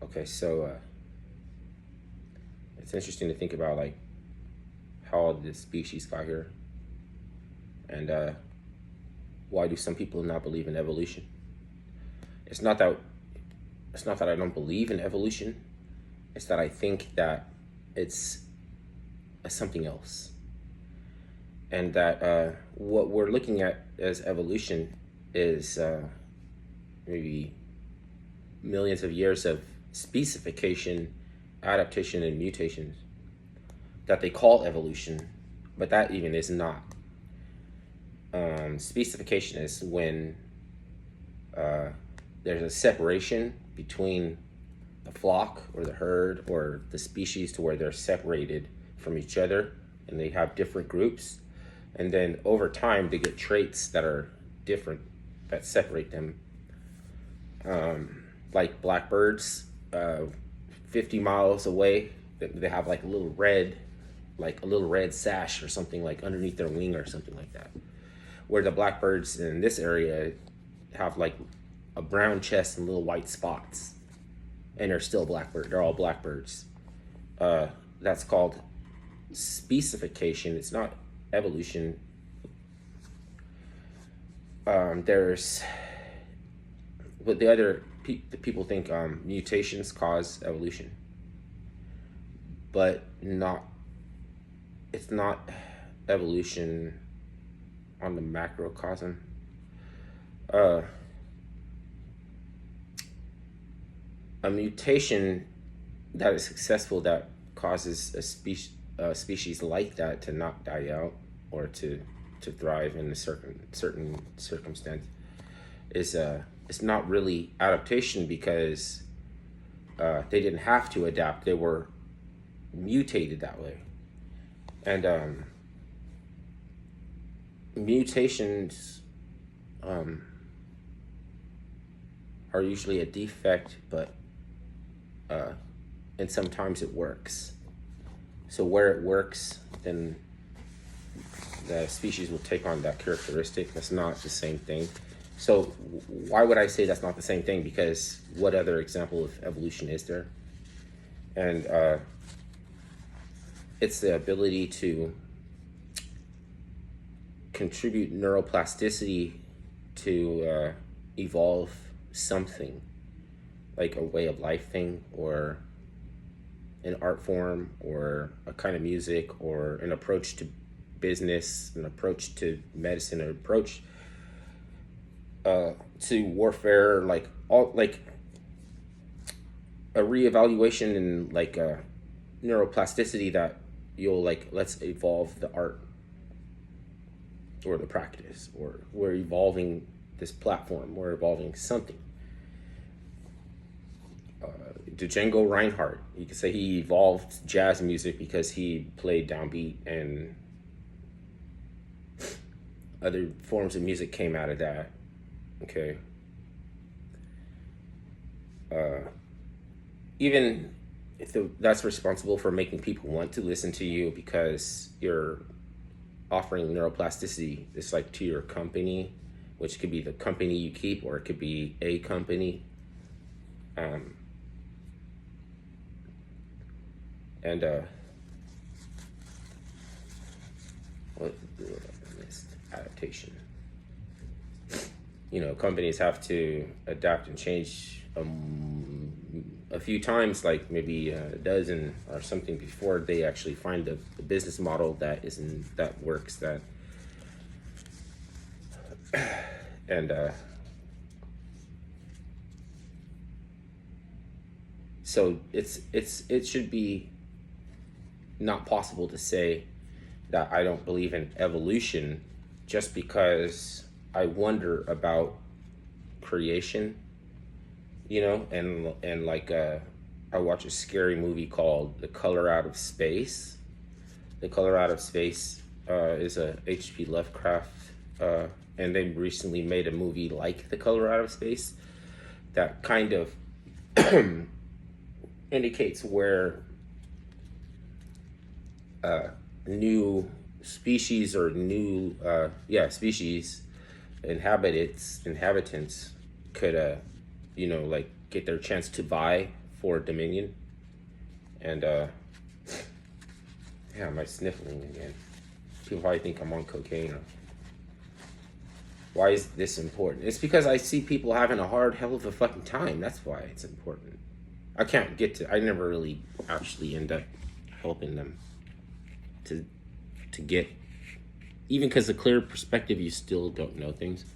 Okay, so it's interesting to think about like how the species got here, and why do some people not believe in evolution? It's not that it's not that I don't believe in evolution. It's that I think that it's something else, and that what we're looking at as evolution is maybe millions of years of specification, adaptation, and mutations that they call evolution, but that even is not. Specification is when there's a separation between the flock or the herd or the species to where they're separated from each other and they have different groups. And then over time, they get traits that are different that separate them. Like blackbirds, 50 miles away, they have like a little red sash or something like underneath their wing or something like that. Where the blackbirds in this area have like a brown chest and little white spots, and they're still blackbird. They're all blackbirds. That's called specification. It's not evolution. There's, but the other the people think mutations cause evolution, but not. It's not evolution on the macrocosm. A mutation that is successful that causes a species like that to not die out or to thrive in a certain circumstance is it's not really adaptation because they didn't have to adapt. They were mutated that way. And mutations are usually a defect, but and sometimes it works. So where it works, then the species will take on that characteristic. That's not the same thing. So why would I say that's not the same thing? Because what other example of evolution is there? And it's the ability to contribute neuroplasticity to evolve something, like a way of life thing, or an art form, or a kind of music, or an approach to business, an approach to medicine, an approach to warfare, like all like a reevaluation and like a neuroplasticity that you'll like, let's evolve the art or the practice, or we're evolving this platform, we're evolving something. Django Reinhardt, you could say he evolved jazz music because he played downbeat, and other forms of music came out of that. Okay. Even if that's responsible for making people want to listen to you because you're offering neuroplasticity, it's like to your company, which could be the company you keep, or it could be a company. And what I missed? Adaptation. You know, companies have to adapt and change a few times, like maybe a dozen or something, before they actually find the business model that works. That and so it should be not possible to say that I don't believe in evolution just because I wonder about creation, you know, and like I watch a scary movie called The Color Out of Space. The Color Out of Space is a H.P. Lovecraft, and they recently made a movie like The Color Out of Space that kind of indicates where new species or new species inhabitants could you know, like get their chance to vie for Dominion. And yeah, am I sniffling again? People probably think I'm on cocaine. Why is this important? It's because I see people having a hard hell of a fucking time. That's why it's important. I never really actually end up helping them to get, even because the clear perspective, you still don't know things.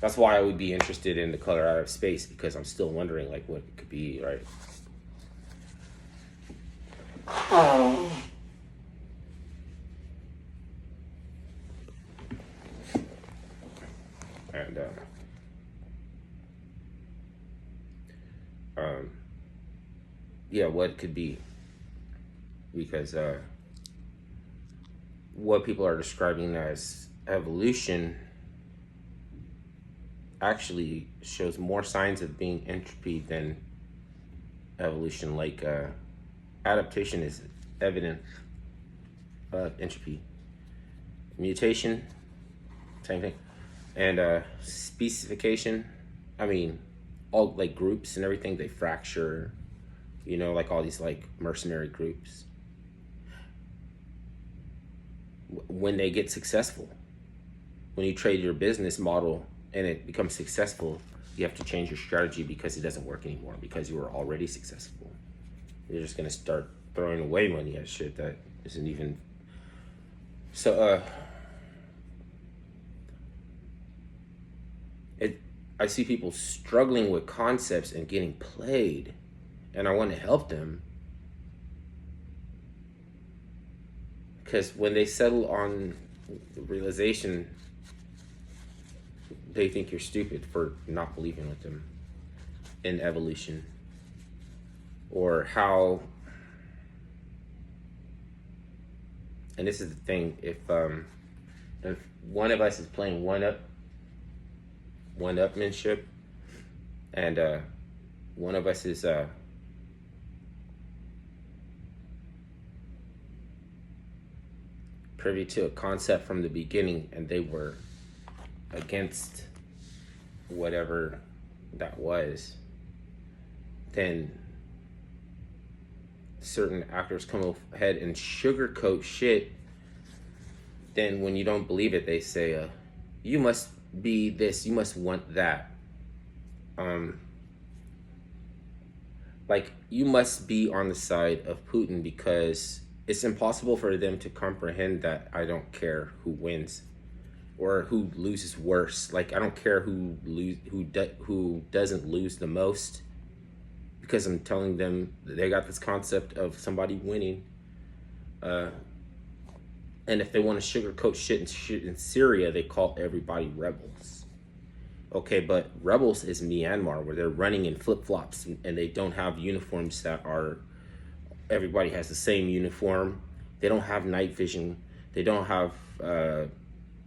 That's why I would be interested in the color out of space, because I'm still wondering like what it could be, right? And yeah, what it could be, because what people are describing as evolution actually shows more signs of being entropy than evolution. Like adaptation is evident of entropy. Mutation, same thing. And specification, I mean, all like groups and everything, they fracture, you know, like all these like mercenary groups. When they get successful, when you trade your business model and it becomes successful, you have to change your strategy because it doesn't work anymore, because you were already successful. You're just gonna start throwing away money at shit that isn't even. So I see people struggling with concepts and getting played, and I want to help them, because when they settle on the realization, they think you're stupid for not believing with them in evolution, or how. And this is the thing: if one of us is playing one-upmanship, and one of us is privy to a concept from the beginning, and they were against whatever that was, then certain actors come ahead and sugarcoat shit. Then when you don't believe it, they say, you must be this, you must want that. Like, you must be on the side of Putin, because it's impossible for them to comprehend that I don't care who wins or who loses worse. Like, I don't care who doesn't lose the most, because I'm telling them they got this concept of somebody winning. And if they want to sugarcoat shit in Syria, they call everybody rebels. Okay, but rebels is Myanmar, where they're running in flip-flops and they don't have uniforms that are, everybody has the same uniform. They don't have night vision. They don't have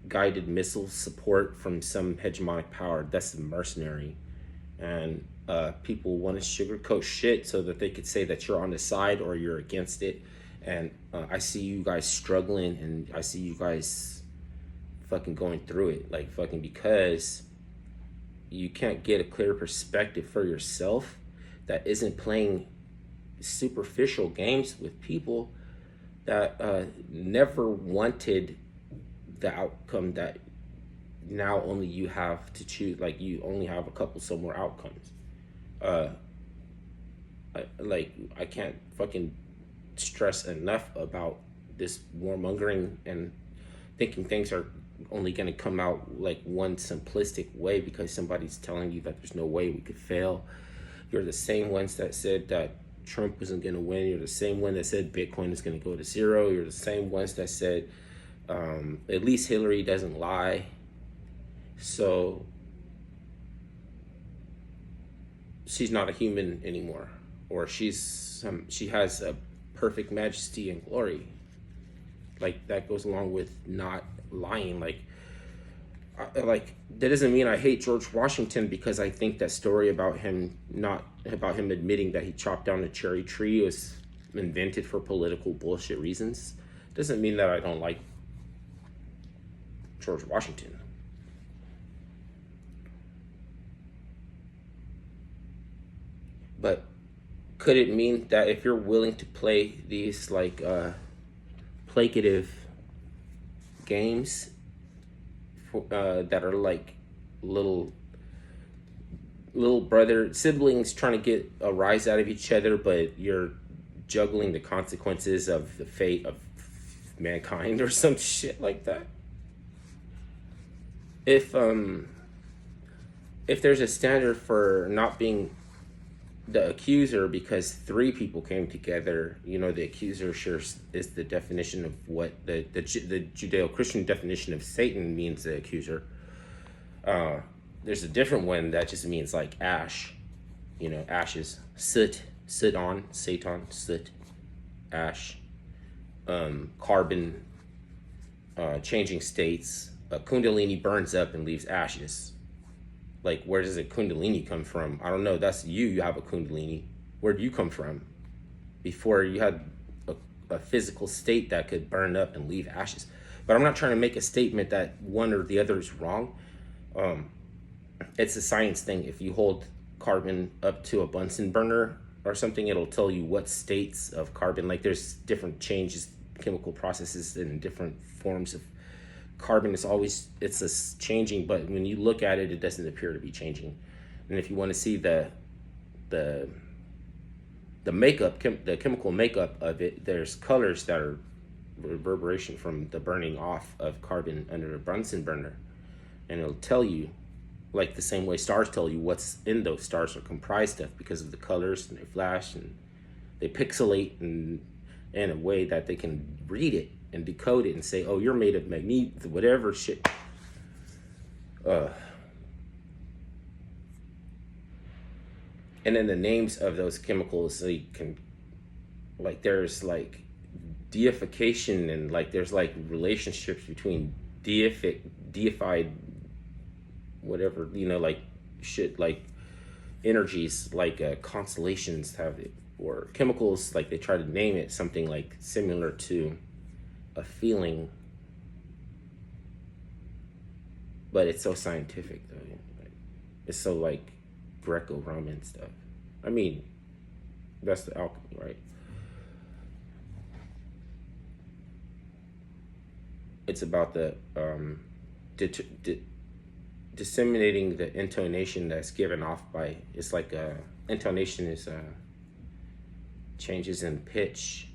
guided missile support from some hegemonic power. That's the mercenary. And people want to sugarcoat shit so that they could say that you're on the side or you're against it. And I see you guys struggling, and I see you guys fucking going through it, like fucking, because you can't get a clear perspective for yourself that isn't playing superficial games with people that never wanted the outcome that now only you have to choose. Like, you only have a couple somewhere outcomes. I can't fucking stress enough about this warmongering and thinking things are only going to come out like one simplistic way because somebody's telling you that there's no way we could fail. You're the same ones that said that Trump wasn't going to win. You're the same one that said Bitcoin is going to go to zero. You're the same ones that said at least Hillary doesn't lie. So she's not a human anymore, or she has a perfect majesty and glory. Like, that goes along with not lying. Like that doesn't mean I hate George Washington because I think that story about him admitting that he chopped down a cherry tree was invented for political bullshit reasons. Doesn't mean that I don't like George Washington. But Could it mean that if you're willing to play these like placative games for, that are like little brother siblings trying to get a rise out of each other, but you're juggling the consequences of the fate of mankind or some shit like that? If there's a standard for not being the accuser because three people came together, you know, the accuser sure is the definition of what the Judeo-Christian definition of Satan means, the accuser. There's a different one that just means like ash, you know, ashes, soot on, Satan, soot, ash, carbon, changing states. Kundalini burns up and leaves ashes. Like, where does a kundalini come from? I don't know. That's you. You have a kundalini. Where do you come from? Before you had a physical state that could burn up and leave ashes. But I'm not trying to make a statement that one or the other is wrong. It's a science thing. If you hold carbon up to a Bunsen burner or something, it'll tell you what states of carbon. Like, there's different changes, chemical processes in different forms of carbon. It's changing, but when you look at it, it doesn't appear to be changing. And if you want to see the makeup, the chemical makeup of it, there's colors that are reverberation from the burning off of carbon under a Bunsen burner, and it'll tell you, like the same way stars tell you what's in those stars are comprised of, because of the colors, and they flash and they pixelate in a way that they can read it and decode it and say, oh, you're made of magnesium, whatever shit. And then the names of those chemicals, they can, like, there's like deification, and like there's like relationships between deified whatever, you know, like shit, like energies, like constellations have it, or chemicals, like they try to name it something like similar to a feeling, but it's so scientific though. It's so like Greco-Roman stuff. I mean, that's the alchemy, right? It's about the disseminating the intonation that's given off by, it's like intonation is changes in pitch,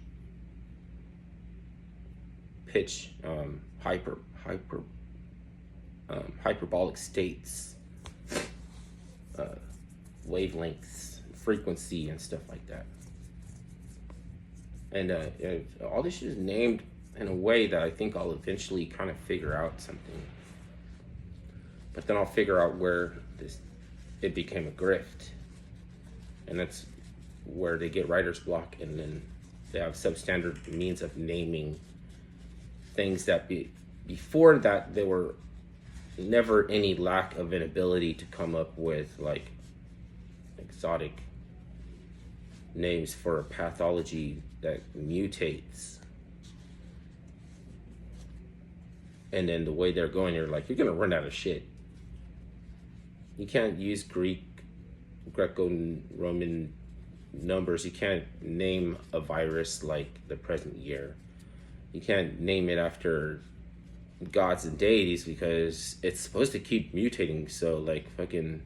hyperbolic states, wavelengths, frequency, and stuff like that. And all this shit is named in a way that I think I'll eventually kind of figure out something. But then I'll figure out where it became a grift. And that's where they get writer's block, and then they have substandard means of naming things that before that there were never any lack of an ability to come up with like exotic names for a pathology that mutates. And then the way they're going, you're like, you're gonna run out of shit. You can't use Greco-Roman numbers. You can't name a virus like the present year. You can't name it after gods and deities because it's supposed to keep mutating. So like fucking,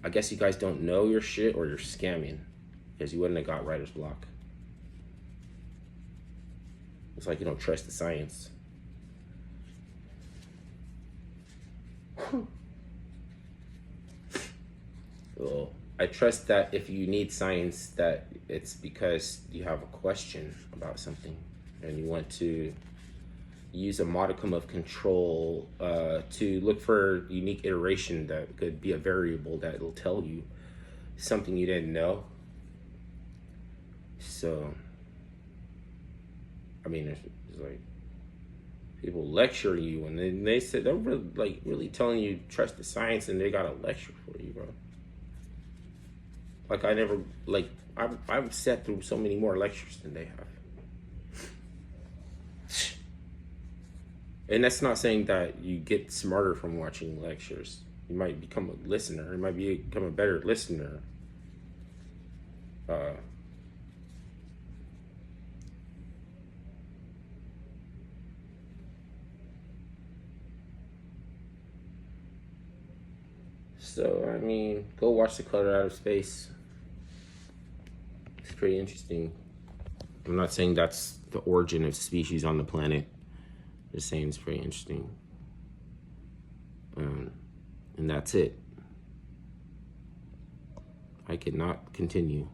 I guess you guys don't know your shit, or you're scamming, because you wouldn't have got writer's block. It's like you don't trust the science. Well, I trust that if you need science, that it's because you have a question about something and you want to use a modicum of control to look for unique iteration that could be a variable that will tell you something you didn't know. So, I mean, it's like people lecture you, and then they said they're really telling you trust the science, and they got a lecture for you, bro. Like I've sat through so many more lectures than they have. And that's not saying that you get smarter from watching lectures. You might become a listener. You might become a better listener. Uh, so, I mean, go watch The Color Out of Space. It's pretty interesting. I'm not saying that's the origin of species on the planet. Just saying it's pretty interesting. And that's it. I cannot continue.